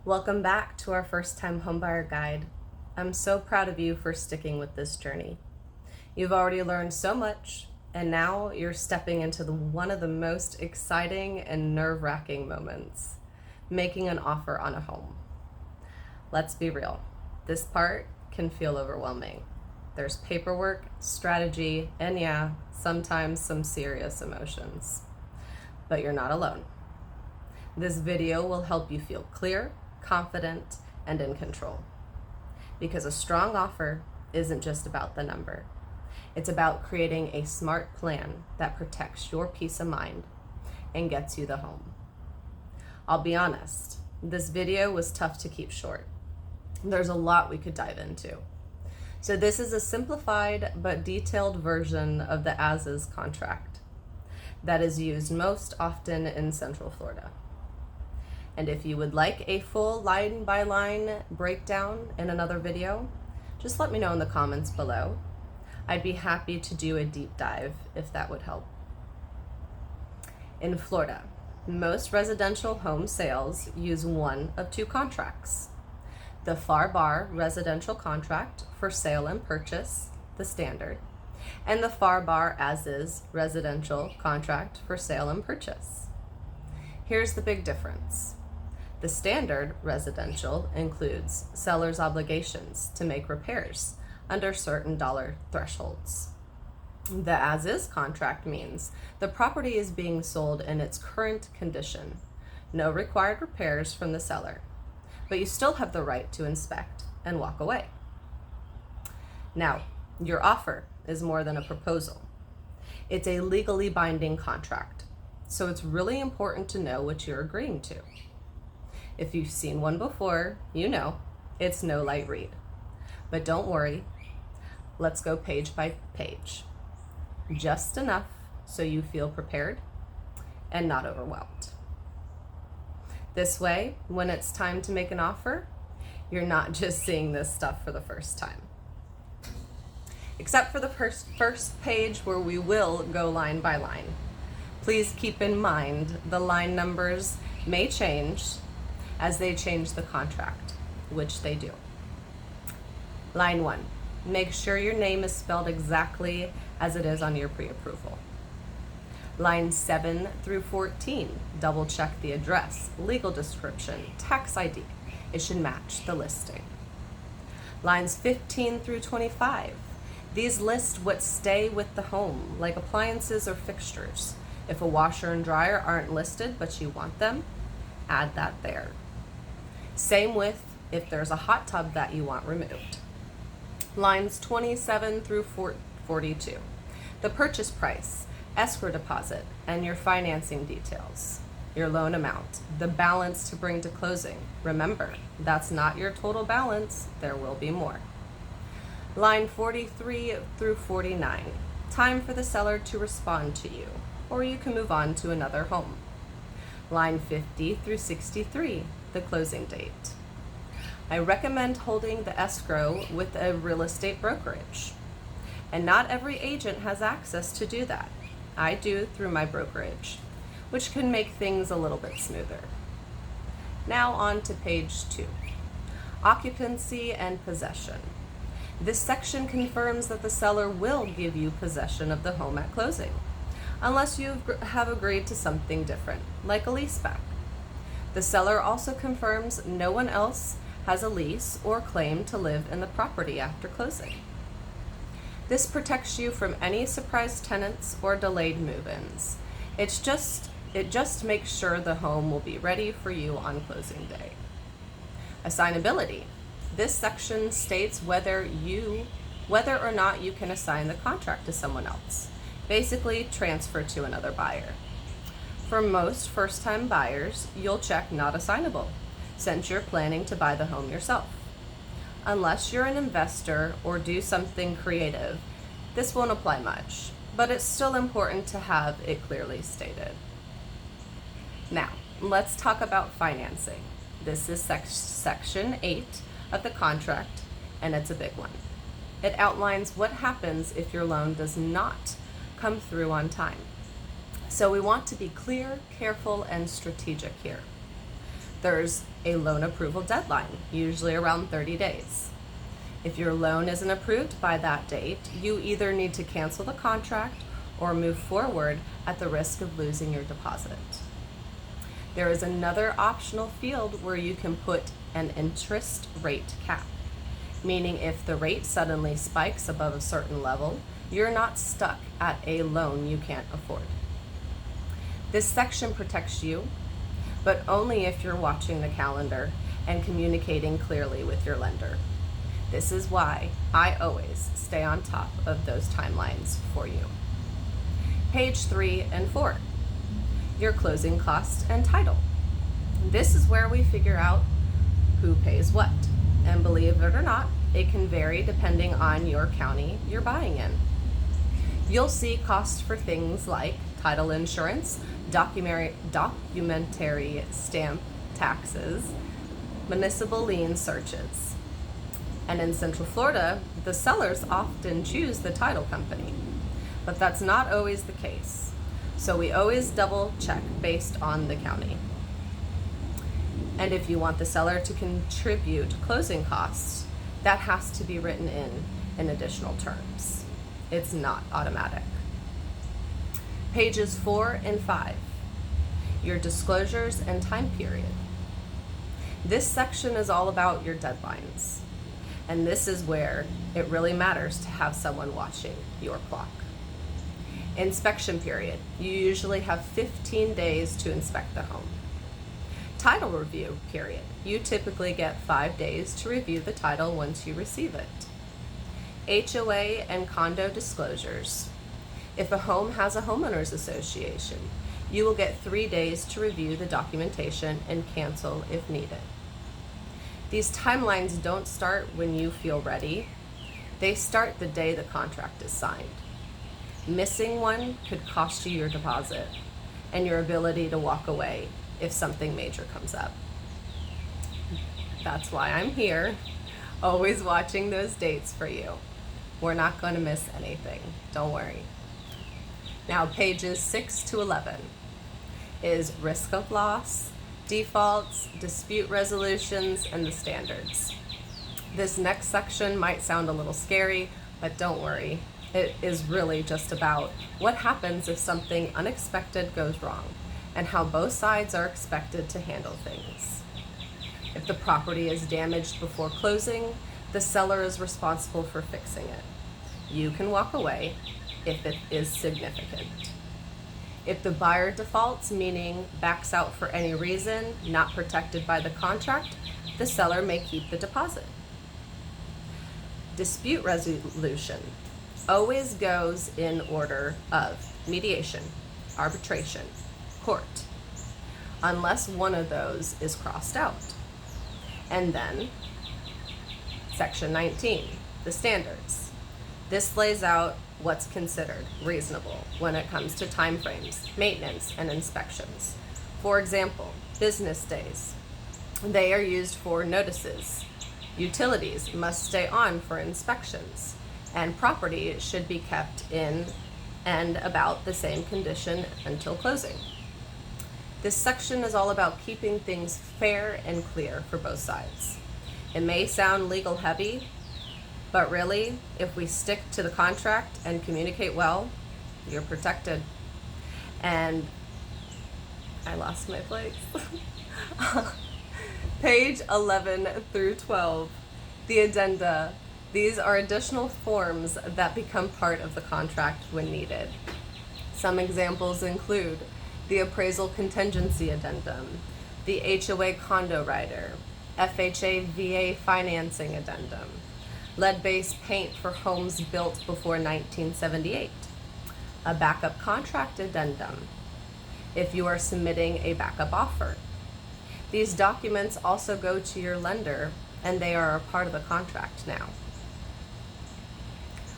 Welcome back to our First-Time Homebuyer Guide. I'm so proud of you for sticking with this journey. You've already learned so much, and now you're stepping into one of the most exciting and nerve-wracking moments, making an offer on a home. Let's be real, this part can feel overwhelming. There's paperwork, strategy, and sometimes some serious emotions. But you're not alone. This video will help you feel clear, confident, and in control. Because a strong offer isn't just about the number. It's about creating a smart plan that protects your peace of mind and gets you the home. I'll be honest, this video was tough to keep short. There's a lot we could dive into. So this is a simplified but detailed version of the as-is contract that is used most often in Central Florida. And if you would like a full line-by-line breakdown in another video, just let me know in the comments below. I'd be happy to do a deep dive if that would help. In Florida, most residential home sales use one of two contracts. The FAR/BAR residential contract for sale and purchase, the standard, and the FAR/BAR as-is residential contract for sale and purchase. Here's the big difference. The standard residential includes seller's obligations to make repairs under certain dollar thresholds. The as-is contract means the property is being sold in its current condition. No required repairs from the seller, but you still have the right to inspect and walk away. Now, your offer is more than a proposal. It's a legally binding contract, so it's really important to know what you're agreeing to. If you've seen one before, you know it's no light read. But don't worry, let's go page by page. Just enough so you feel prepared and not overwhelmed. This way, when it's time to make an offer, you're not just seeing this stuff for the first time. Except for the first page where we will go line by line. Please keep in mind the line numbers may change as they change the contract, which they do. Line 1, make sure your name is spelled exactly as it is on your pre-approval. Line 7 through 14, double check the address, legal description, tax ID. It should match the listing. Lines 15 through 25, these list what stay with the home, like appliances or fixtures. If a washer and dryer aren't listed but you want them, add that there. Same with if there's a hot tub that you want removed. Lines 27 through 42, the purchase price, escrow deposit, and your financing details, your loan amount, the balance to bring to closing. Remember, that's not your total balance, there will be more. Line 43 through 49, time for the seller to respond to you, or you can move on to another home. Line 50 through 63, the closing date. I recommend holding the escrow with a real estate brokerage. And not every agent has access to do that. I do through my brokerage, which can make things a little bit smoother. Now on to page 2, occupancy and possession. This section confirms that the seller will give you possession of the home at closing, unless you have agreed to something different, like a leaseback. The seller also confirms no one else has a lease or claim to live in the property after closing. This protects you from any surprise tenants or delayed move-ins. It just makes sure the home will be ready for you on closing day. Assignability. This section states whether or not you can assign the contract to someone else. Basically, transfer to another buyer. For most first-time buyers, you'll check not assignable, since you're planning to buy the home yourself. Unless you're an investor or do something creative, this won't apply much, but it's still important to have it clearly stated. Now, let's talk about financing. This is section 8 of the contract, and it's a big one. It outlines what happens if your loan does not come through on time. So we want to be clear, careful, and strategic here. There's a loan approval deadline, usually around 30 days. If your loan isn't approved by that date, you either need to cancel the contract or move forward at the risk of losing your deposit. There is another optional field where you can put an interest rate cap, meaning if the rate suddenly spikes above a certain level, you're not stuck at a loan you can't afford. This section protects you, but only if you're watching the calendar and communicating clearly with your lender. This is why I always stay on top of those timelines for you. Page 3 and 4, your closing costs and title. This is where we figure out who pays what. And believe it or not, it can vary depending on your county you're buying in. You'll see costs for things like title insurance, documentary stamp taxes, municipal lien searches. And in Central Florida, the sellers often choose the title company, but that's not always the case. So we always double check based on the county. And if you want the seller to contribute closing costs, that has to be written in additional terms. It's not automatic. Pages 4 and 5, your disclosures and time period. This section is all about your deadlines. And this is where it really matters to have someone watching your clock. Inspection period. You usually have 15 days to inspect the home. Title review period. You typically get 5 days to review the title once you receive it. HOA and condo disclosures. If a home has a homeowners association, you will get 3 days to review the documentation and cancel if needed. These timelines don't start when you feel ready. They start the day the contract is signed. Missing one could cost you your deposit and your ability to walk away if something major comes up. That's why I'm here, always watching those dates for you. We're not going to miss anything, don't worry. Now pages 6 to 11 is risk of loss, defaults, dispute resolutions, and the standards. This next section might sound a little scary, but don't worry. It is really just about what happens if something unexpected goes wrong and how both sides are expected to handle things. If the property is damaged before closing, the seller is responsible for fixing it. You can walk away if it is significant. If the buyer defaults, meaning backs out for any reason not protected by the contract, the seller may keep the deposit. Dispute resolution always goes in order of mediation, arbitration, court, unless one of those is crossed out. And then section 19, the standards. This lays out what's considered reasonable when it comes to timeframes, maintenance, and inspections. For example, business days. They are used for notices. Utilities must stay on for inspections, and property should be kept in and about the same condition until closing. This section is all about keeping things fair and clear for both sides. It may sound legal heavy, but really, if we stick to the contract and communicate well, you're protected. And I lost my place. Page 11 through 12, the addenda. These are additional forms that become part of the contract when needed. Some examples include the appraisal contingency addendum, the HOA condo rider, FHA VA financing addendum, lead-based paint for homes built before 1978, a backup contract addendum, if you are submitting a backup offer. These documents also go to your lender, and they are a part of the contract now.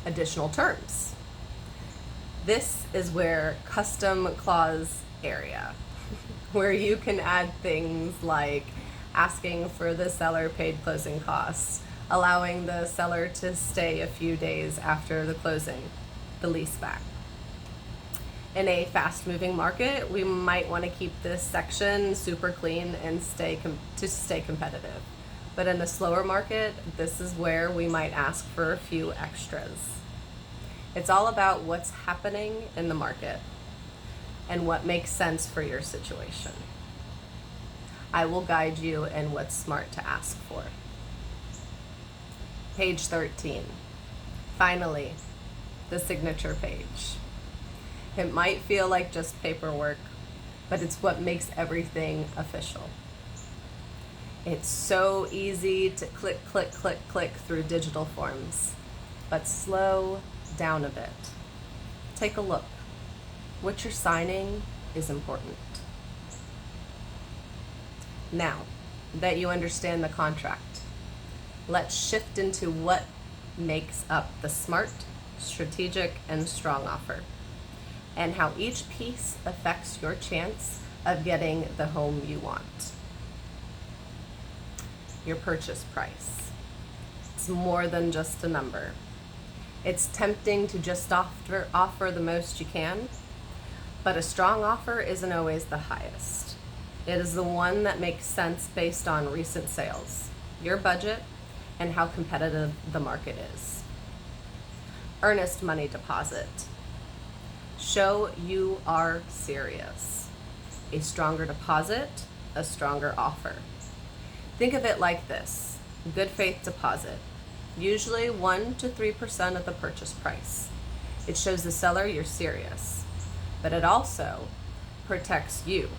Additional terms. This is where custom clause area, where you can add things like asking for the seller paid closing costs, allowing the seller to stay a few days after the closing, the lease back. In a fast-moving market, we might want to keep this section super clean and stay competitive. But in a slower market, this is where we might ask for a few extras. It's all about what's happening in the market and what makes sense for your situation. I will guide you in what's smart to ask for. Page 13. Finally, the signature page. It might feel like just paperwork, but it's what makes everything official. It's so easy to click, click, click, click through digital forms, but slow down a bit. Take a look. What you're signing is important. Now that you understand the contract, let's shift into what makes up the smart, strategic, and strong offer, and how each piece affects your chance of getting the home you want. Your purchase price. It's more than just a number. It's tempting to just offer the most you can, but a strong offer isn't always the highest. It is the one that makes sense based on recent sales, your budget, and how competitive the market is. Earnest money deposit. Show you are serious. A stronger deposit, a stronger offer. Think of it like this: good faith deposit, usually 1 to 3% of the purchase price. It shows the seller you're serious, but it also protects you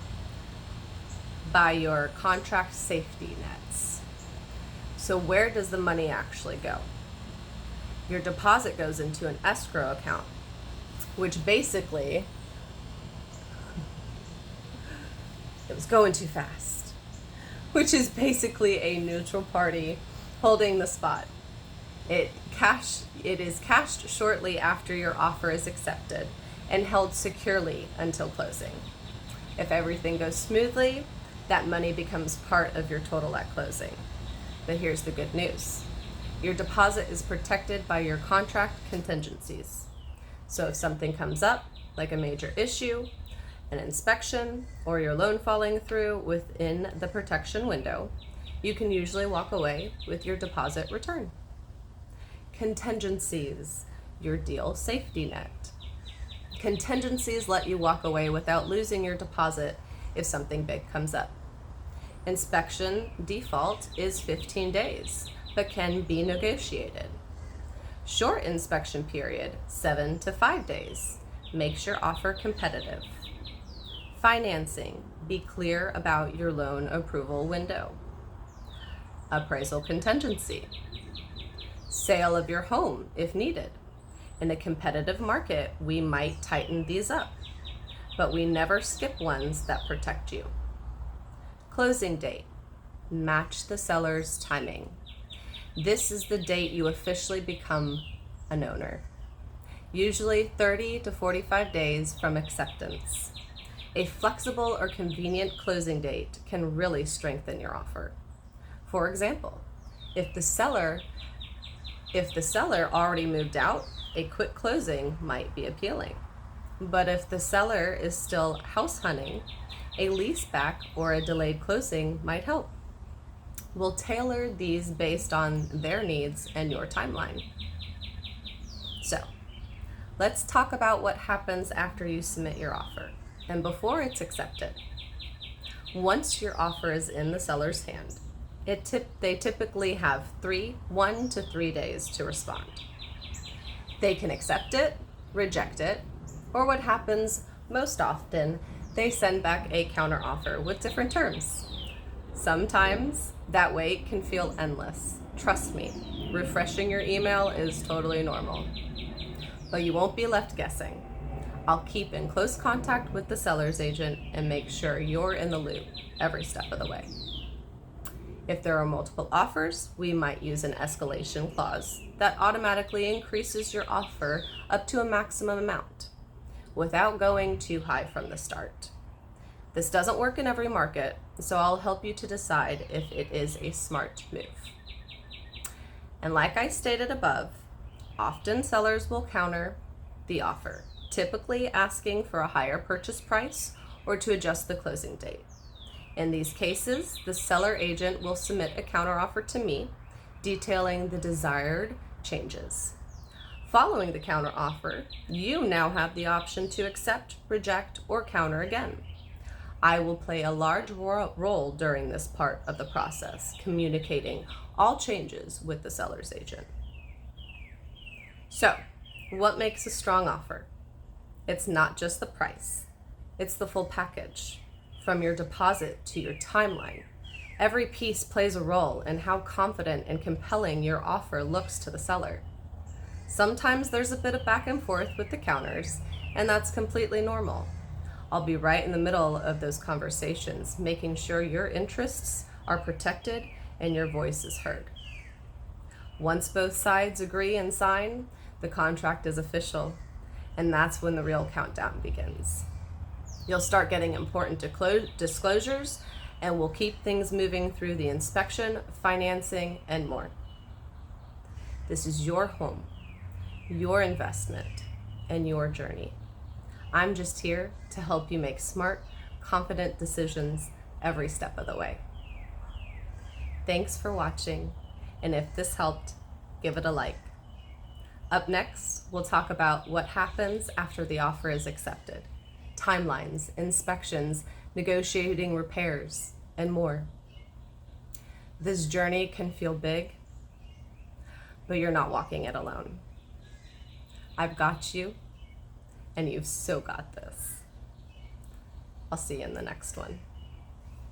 by your contract safety nets. So where does the money actually go? Your deposit goes into an escrow account, which basically, it was going too fast, which is basically a neutral party holding the spot. It is cashed shortly after your offer is accepted and held securely until closing. If everything goes smoothly, that money becomes part of your total at closing. But here's the good news. Your deposit is protected by your contract contingencies. So if something comes up, like a major issue, an inspection, or your loan falling through within the protection window, you can usually walk away with your deposit return. Contingencies, your deal safety net. Contingencies let you walk away without losing your deposit if something big comes up. Inspection default is 15 days, but can be negotiated. Short inspection period, 7 to 5 days. Makes your offer competitive. Financing, be clear about your loan approval window. Appraisal contingency. Sale of your home if needed. In a competitive market, we might tighten these up, but we never skip ones that protect you. Closing date. Match the seller's timing. This is the date you officially become an owner. Usually 30 to 45 days from acceptance. A flexible or convenient closing date can really strengthen your offer. For example, if the seller already moved out, a quick closing might be appealing. But if the seller is still house hunting, a leaseback or a delayed closing might help. We'll tailor these based on their needs and your timeline. So, let's talk about what happens after you submit your offer and before it's accepted. Once your offer is in the seller's hand, they typically have 1 to 3 days to respond. They can accept it, reject it, or what happens most often, they send back a counteroffer with different terms. Sometimes that wait can feel endless. Trust me, refreshing your email is totally normal. But you won't be left guessing. I'll keep in close contact with the seller's agent and make sure you're in the loop every step of the way. If there are multiple offers, we might use an escalation clause that automatically increases your offer up to a maximum amount without going too high from the start. This doesn't work in every market, so I'll help you to decide if it is a smart move. And like I stated above, often sellers will counter the offer typically asking for a higher purchase price or to adjust the closing date. In these cases, the seller agent will submit a counteroffer to me detailing the desired changes. Following the counteroffer, you now have the option to accept, reject, or counter again. I will play a large role during this part of the process, communicating all changes with the seller's agent. So, what makes a strong offer? It's not just the price, it's the full package. From your deposit to your timeline, every piece plays a role in how confident and compelling your offer looks to the seller. Sometimes there's a bit of back and forth with the counters, and that's completely normal. I'll be right in the middle of those conversations, making sure your interests are protected and your voice is heard. Once both sides agree and sign, the contract is official, and that's when the real countdown begins. You'll start getting important disclosures, and we'll keep things moving through the inspection, financing, and more. This is your home, your investment, and your journey. I'm just here to help you make smart, confident decisions every step of the way. Thanks for watching, and if this helped, give it a like. Up next, we'll talk about what happens after the offer is accepted, timelines, inspections, negotiating repairs, and more. This journey can feel big, but you're not walking it alone. I've got you, and you've so got this. I'll see you in the next one.